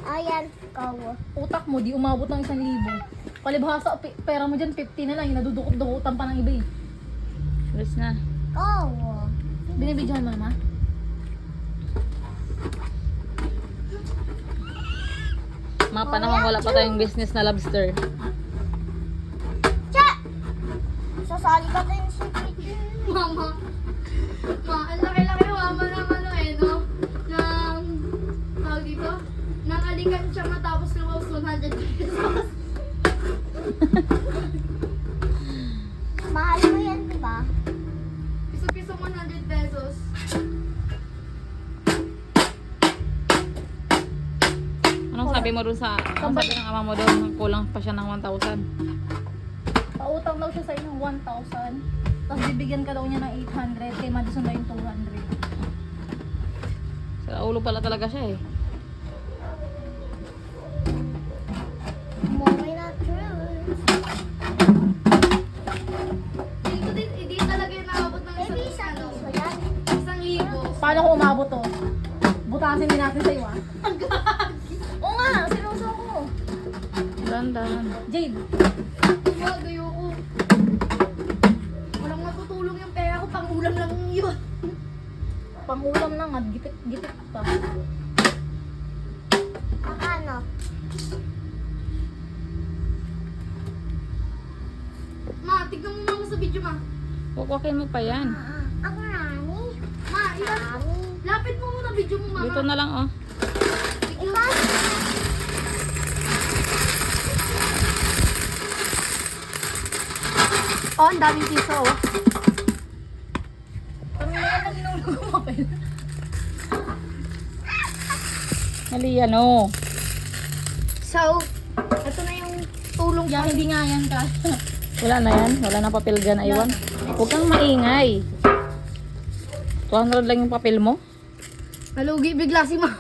Ayan, kawa. Utak mo, di umabot ng 1,000. Palibhasa, pera mo dyan, 50 na lang. Nadudukot-dukutan pa ng iba eh. Alis na. Kawa. Binibidyohan mo naman? Mga panahon wala pa tayong business na lobster. Cha! Sasali ka din si Kitty. Mama, ang laki-laki mama ng ano eh, no? Ng, tawag dito? Nakalikan siya matapos lumawas 100 pesos. Mahal mo yan, di ba? Piso-piso 100 pesos. Anong sabi mo dun sa... Anong sabi ng ama mo doon? Kulang pa siya ng 1,000. Pautang daw siya sa inyo 1,000. Tapos bibigyan ka daw niya ng 800. Kay Madison daw yung 200. Sa ulo pala talaga siya eh. Movie na truth. Hindi talaga yung nakabot ng Maybe isang piso yan. 1,000. Paano kung umabot to? Butasin din natin sa'yo ah. Oo nga, sinuso ko. Dahan-dahan. Jade. Wag, ayoko. Walang matutulong yung pera ko, pang-ulam lang yun. Pang-ulam lang at gitik pa. Ano? Ma, tignan mo mama sa video ma. Kukwakin mo pa yan. Ako nani. Ma, ilan? Nani. Lapit mo muna video mo mama. Dito na lang oh. Ikaw? Oh, ang daming piso oh. Parang naman nung kumapil. Mali yan oh. So, ito na yung tulong yan. Hindi nga yan ka. Wala na yan. Wala na papel dyan, Aywan. Huwag kang maingay. 200 lang yung papel mo. Nalugi bigla si ma.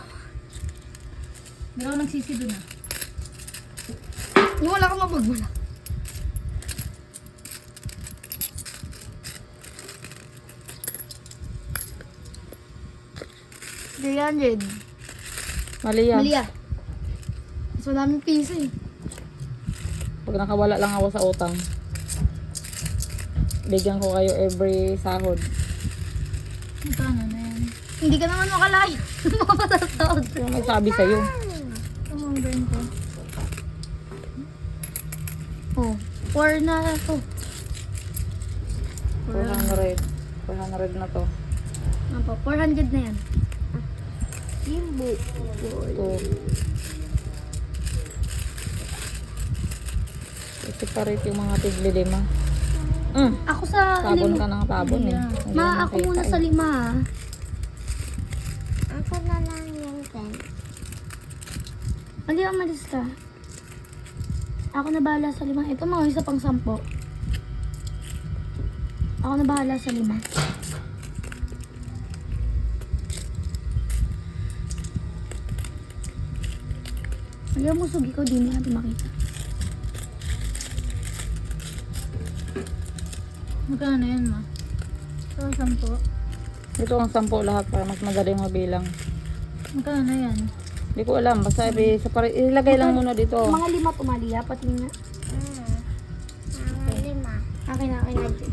Hindi ako nagsisi doon ah. Yung wala kang mapagmula. $300. Mali yan. Mali ah. Mas madaming piso eh. Pag nakawala lang ako sa utang, bigyan ko kayo every sahod. Magkano na yan? Hindi ka naman makalayo. Makatatawad. Sino nagsabi sa'yo? Tumanggain ko. Oh, 4 na to. 400. 400 na to. Ano pa? 400 na yan. Simbo. Ito. I-separate yung mga tigli-lima. Ako sa Tabon lima. ka ng tabon eh. Hindi Ma, na ako makita muna eh. sa 5 ah. Ako na lang yung 10. Hindi umalis ka. Ako na bahala sa 5. Ito mga isa pang 10. Ako na bahala sa 5. Ayaw mo sugi ko, di natin makita. Magkano yan ma? So, 10. Ito ang 10 lahat para mas madaling mabilang. Magkano yan? Hindi ko alam. Basta ilagay lang muna dito. Mga 5 tumali ha, pati nga. Mga 5. Akin na.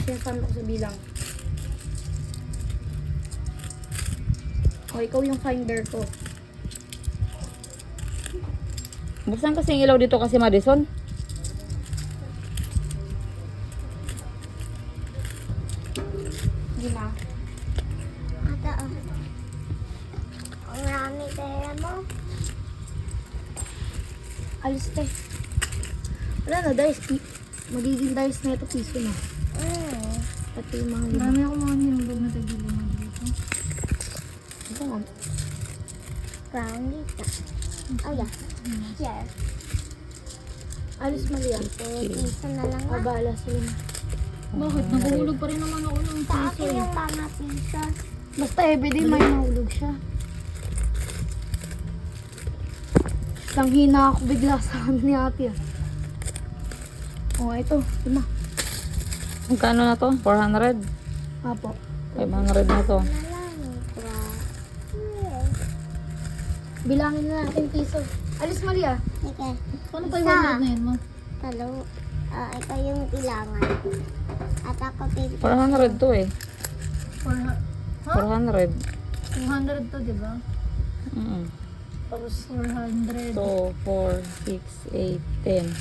Sinasabi ko sa bilang. O, ikaw yung finder ko. Buksan kasi yung ilaw dito kasi Madison. Hindi na. Ata, oh. Ang rami pera mo. Alis te. Wala na, guys. Magiging dice na ito piso na. Pati yung mga lima. Marami ako mga hinulog na tagilo na dito. Ito nga. Brown dito. Oh, yeah. Yes. Alis mali yan. Piso na lang na. Abala sila. Bakit? Naguhulog pa rin naman ako ng Sa piso akin eh. yung mga piso. Basta everyday may nahulog siya. Lang hina ako bigla sa akin ni ate ah. Oh, ito. 5. Magkano na to? 400? Apo. 500 na to. Na lang. Bilangin na natin piso. Alis Maria. Sige. Paano pa Isa. yung 100 na yun mo? Talo. Ikaw yung bilangan. At ako pipili. 400 to eh. 400. 400. 200 to, di ba? Tapos 400. 2, 4, 6, 8, 10.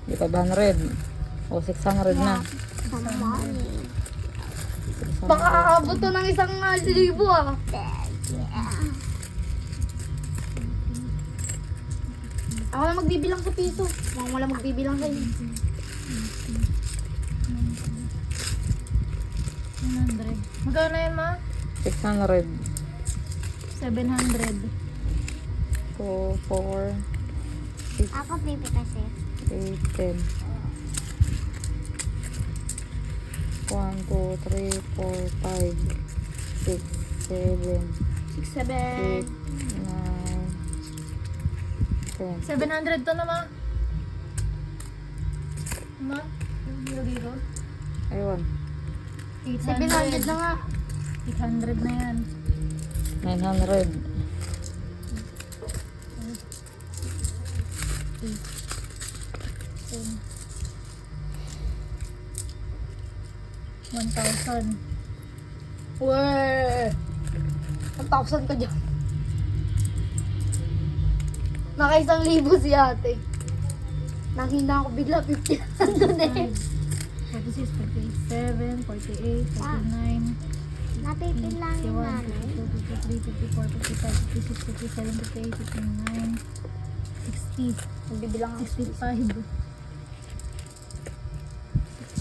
Di 500. O 600 na. Some money. 600. Baka aabot to ng 1,000 ah. Yeah. Ako na magbibilang sa piso. Mukhang wala magbibilang sa'yo. 100. Magkano na yun, ma? 600. 700. 2, 4, Ako pipi kasi. 8, 10. 1, 2, 3, 4, 5, 6, 7, 6, 7. 8, 9, 10. 700 to na, ma. Ma? Nilagay ko? Ayun. 700 na nga. 800 na yan. 900. 1,000. Weh! 1,000 ka dyan. Naka 1,000 si ate. Nanghina ako bigla, 50 nandun eh. 46, 47, 48, 49, Napipilangin 51, namin. 52, 53, 54, 55, 56, 57, 58, 59, 60. Magbibilang ako. 65.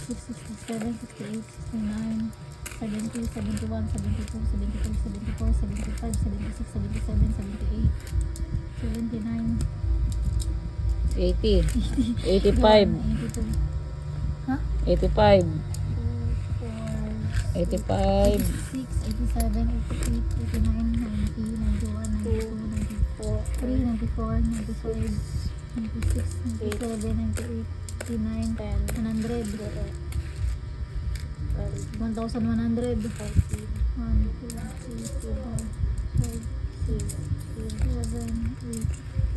66, 67, 68, 69, 70, 71, 72, 73, 74, 75, 76, 77, 78, 79, 80. 85. 82. Ha? 85. 4, 85. 86, 87, 88, 89, 90, 91, 92, 93, 94, 95, 96, 97, 98, 89, 100. 1,100. 1, 2, 3, 4, 5, 6, 7, 8,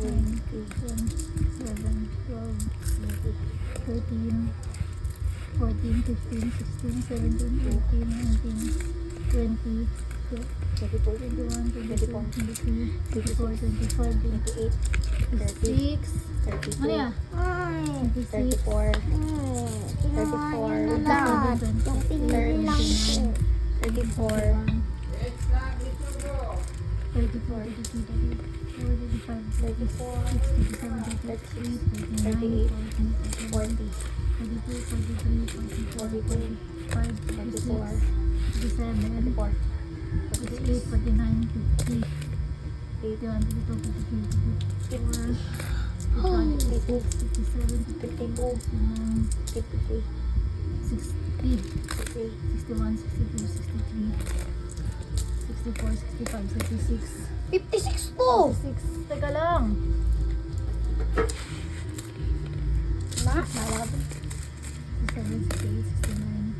9, 10, 11, 12, 13, 14, 15, 16, 17, 18, 19, 20, 21, 22, 23, 24, 25, 28, 26, ano yan? Ay. 26, Kinuha niyo na lahat. Yung pinili lang ko. 34, 56 to! 56, teka lang. Ma, malabo. 67, 68, 69,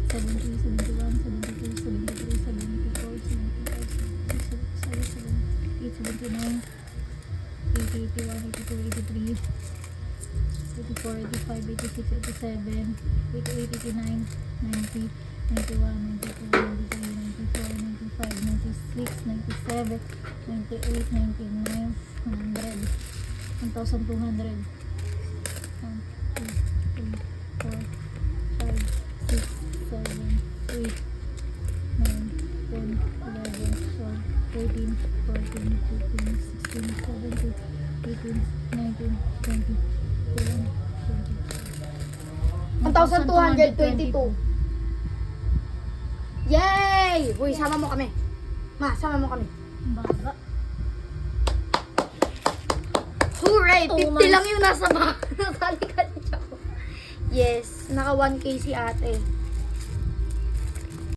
70, 71, 72, 73, 74, 75, 76, 77, 78, 79, 80, 81, 82, 83, 84, 85, 86, 87, 88, 89, 90, 91, 92, 93, 94, 95, 96, 97, 98, 99, 100, 1,200. 1, 2, 3, 4, 5, 6, 7, 8, 9, 10, 11, 12, 13, 14, 15, 16, 17, 18, 19, 20, 21, 22. 1,222. Yay! Uy, sama mo kami. Ma, sama mo kami. Baga. Hooray! 50 lang yung nasa likod niya. Yes, naka 1K si ate.